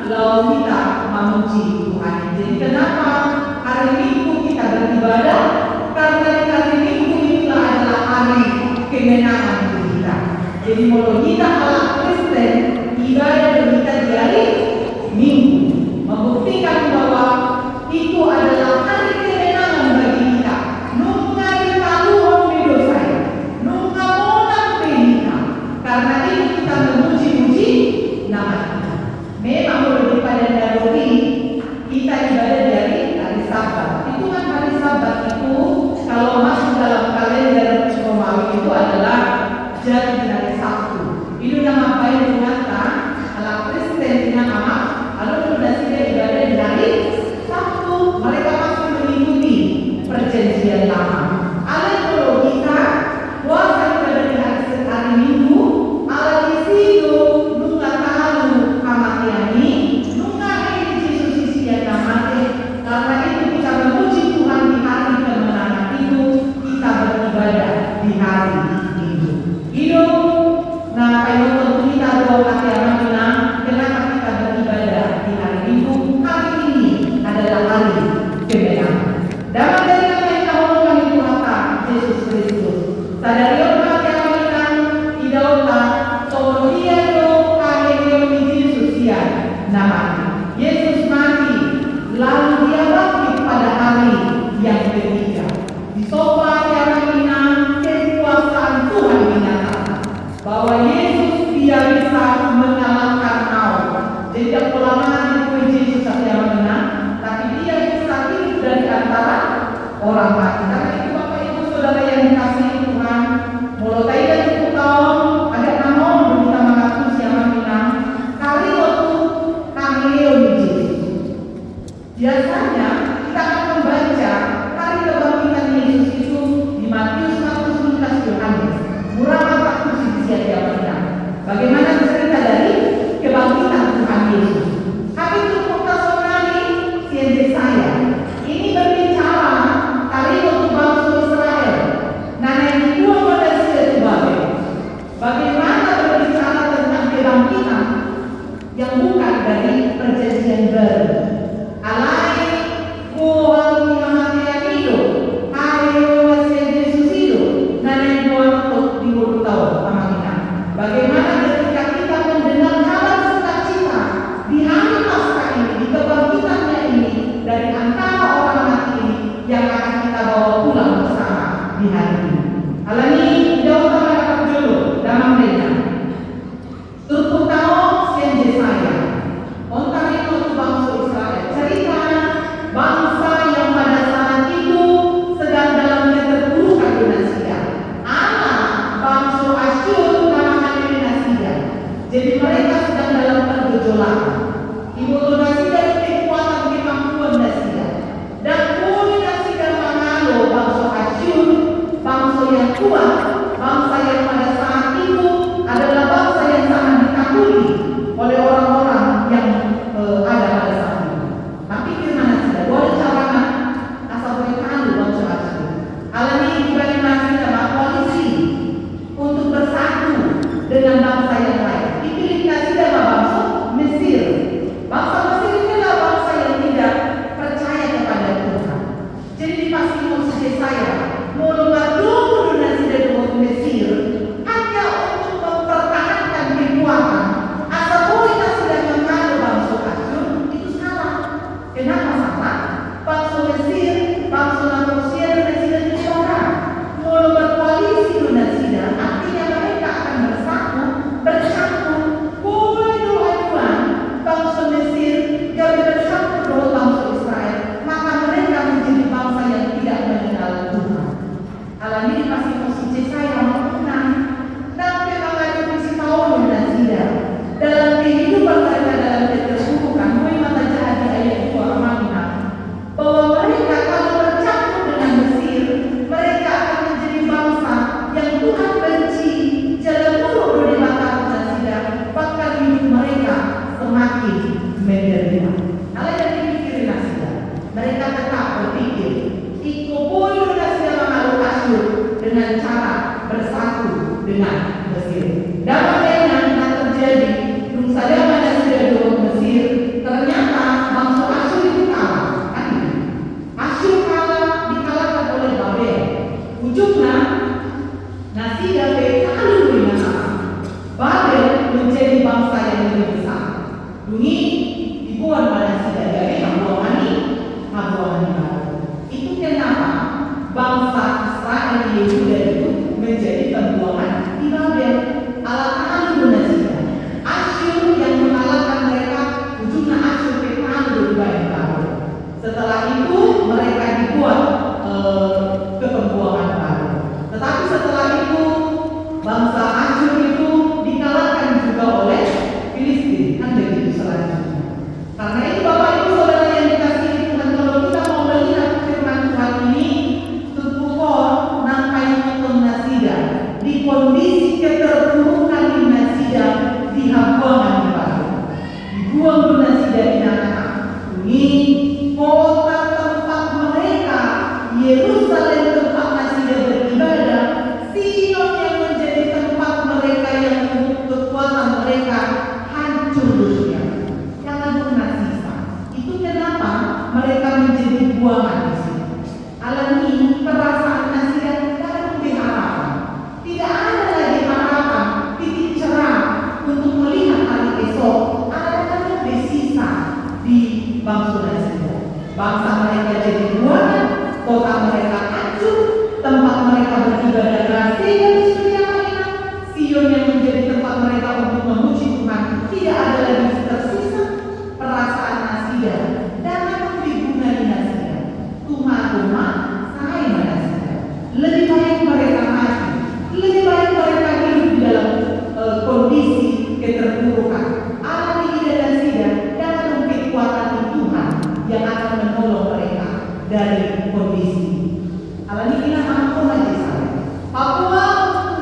lalu kita memuji Tuhan. Jadi kenapa hari Minggu kita beribadah? Karena di hari Minggu itulah adalah hari kemenangan kita. Jadi kalau kita ala Kristen, ibadah kita di hari Minggu membuktikan bahwa itu adalah hari kemenangan bagi kita. Nunga ditaluan dosa, nunga monang kita. Karena itu kita memuji-muji nama kita. Memang lebih pada dari kita ibadah dari hari Sabat. Itu kan hari Sabat itu kalau masuk dalam kalender Romawi itu adalah jadi hari Sabtu. Itu nama baik mengatakan ala Kristen dengan nama lalu sudah tidak ibadah di hari Sabtu. Mereka masih mengikuti perjanjian lama. Ala kalau kita puasa ibadah di hari Minggu, ala di situ nunga tahu kamatiani, nunga ini Yesus isi yang namanya. Karena itu kita memuji Tuhan di hari kemenangan itu, kita beribadah di hari Minggu. Hidup, nah kalau tentu kita doa hati bilang, kenapa kita beribadah di hari Minggu? Hari ini adalah hari kemenangan. Dalam dari apa yang tahu kami Tuhan Yesus Kristus. Sadari orang yang bilang tidak otak, soal dia do kami di Yesus ya namanya. Yesus mati, lalu dia bangkit pada hari yang ketiga. Di sofa yang bilang kekuasaan Tuhan menyatakan bahwa Yesus dia bisa mengalahkan maut. Jadi pelamaran itu Yesus yang menang, tapi dia bisa hidup dari antara orang mati. Karena itu Bapak Ibu Saudara yang dikasihi Tuhan, mulai dari 10 tahun ada nama kita mengaku siapa bilang kali waktu kami Yesus. Biasanya kita akan membaca hari kebangkitan Yesus itu di Matius, Markus, Lukas, Yohanes. Murah apa kursi siapa bilang? Bagaimana cerita dari kebangkitan Tuhan Yesus? Tapi untuk personali siapa saya? Ini berbicara hari waktu bangsa Israel. Nah, yang kedua pada siapa Babel? Bagaimana berbicara tentang kebangkitan yang bukan dari perjanjian baru? Alai kuang yang hidup, ayo masih Yesus hidup. Nah, yang kedua untuk 20 tahun amanah. Bagaimana ketika kita mendengar kabar sukacita di hari Paskah ini, di kebangkitannya ini dari antara orang mati ini yang akan kita bawa pulang bersama di hari ini. Alani jauh tangan dulu dalam mereka. Tutup tahu siapa saya. Ontar itu bangsa Israel. Cerita bangsa yang pada saat itu sedang dalam keterpurukan dinasti. Anak bangsa Asyur namanya dinasti. Jadi mereka sedang dalam pergejolak. Ibu dinasti dari kekuatan kemampuan dinasti. Dan pun dinasti mengalu bangsa Asyur, bangsa yang kuat, bangsa yang pada saat itu adalah bangsa yang sangat ditakuti oleh orang-orang yang ada pada saat itu. Tapi gimana sih? Boleh cara asal boleh kalu bangsa Asyur. Alami dibanding masih dalam koalisi untuk bersatu dengan bangsa yang lain. Dipilih kasih dalam bangsa Mesir. Bangsa Mesir inilah bangsa yang tidak percaya kepada Tuhan. Jadi dipasti maksudnya saya mau dulu nasi dari Mesir hanya untuk mempertahankan kekuatan. Asal boleh nasi dan mengalu bangsa Asyur itu salah. Kenapa salah? Bangsa Mesir, bangsa manusia nasi dan saudara mau berkoalisi nasi dan artinya mereka akan bersatu, boleh doa-doa bangsa Mesir jadi bersatu dengan bangsa Israel, maka mereka menjadi bangsa yang tidak mengenal Tuhan. Alam ini masih posisi saya mengenang, tapi mengenai visi tahun dan tidak dalam kehidupan mereka dalam keterpurukan. Mulai mata jahat di ayat 2 Amanah bahwa mereka kalau bercampur dengan Mesir, mereka akan menjadi bangsa yang Tuhan benci, jalan buruk dari mata dan tidak, bahkan hidup mereka semakin menderita. Kalau yang dipikirin nasihat, mereka tetap berpikir, iko boleh nasihat mengalu Asyur dengan cara bersatu dengan Mesir. Dalam yang terjadi, belum saja pada sudah Mesir Ini dibuang pada sida, jadi ngabuangan baru. Itu kenapa bangsa Israel Yehuda itu menjadi pembuangan di Babel. Alasan Indonesia, Asyur yang mengalahkan mereka, ujungnya Asyur Fir'aun berubah baru. Setelah itu mereka dibuat ke pembuangan baru. Tetapi setelah itu bangsa Asyur itu dikalahkan juga oleh Filistin, kan begitu selanjutnya. Karena itu Bapak Ibu Saudara yang dikasihi Tuhan, kalau kita mau melihat firman Tuhan ini, tutupon nampai nonton nasida di kondisi keterpurukan di nasida dihabuangan di baru, dibuang di nasida di anak ini kota tempat mereka, Yerusalem tempat nasida beribadah, Sion yang menjadi tempat mereka yang untuk kekuatan mereka hancur dunia. Itu kenapa mereka menjadi buangan di sini. Alami perasaan nasihat dan harapan. Tidak ada lagi harapan, titik cerah untuk melihat hari esok. Ada bersisa di bangsa nasihat. Bangsa mereka jadi buangan, kota mereka hancur, tempat mereka beribadah rahasia di dunia mereka. Sion yang menjadi tempat mereka untuk memuji Tuhan tidak ada lagi tersisa. Perasaan nasihat dan tribuna di nasihat, Tuhan saya nasihat. Lebih baik mereka mati, lebih baik mereka hidup di dalam kondisi keterpurukan. Allah tidak nasihat dan kekuatan Tuhan yang akan menolong mereka dari kondisi. Allah ini kita mampu aja saya. Papua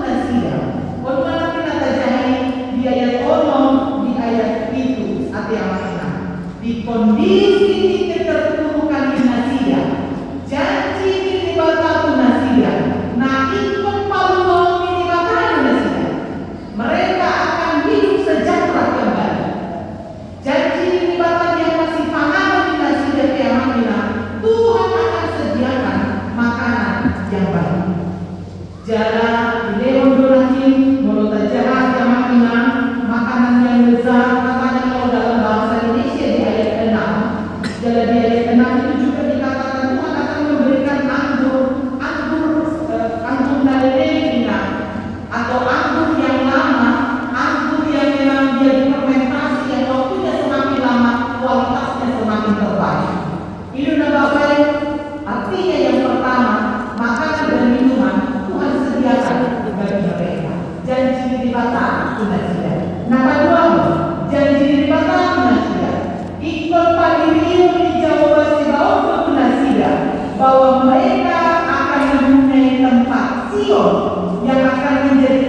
nasihat. Kalau kita terjadi di ayat ono di ayat itu artinya di kondisi keterpurukan di nasihat, janji di batal nasihat, nah ikut paluang di batal nasihat, mereka akan hidup sejahtera kembali. Janji di batal yang masih pengalaman di nasihat yang mana Tuhan akan sediakan makanan yang baik. Jalan di Leon Donatin, menurut jahat yang mana makanan yang lezat, katanya kalau dalam bahasa Indonesia di ayat 6. Jalan di ayat 6 itu juga dikatakan Tuhan akan memberikan anggur Nalena atau anggur yang lama, anggur yang memang dia difermentasi yang waktunya semakin lama, kualitasnya semakin terbaik. Itu baik. Artinya yang pertama, makanan dan minuman Tuhan sediakan bagi mereka. Janji dibatal nasihat. Nah, kedua, janji dibatal nasihat. Ikut pagiriu di Jawa Bawah nasihat bahwa mereka akan mempunyai tempat Sion yang akan menjadi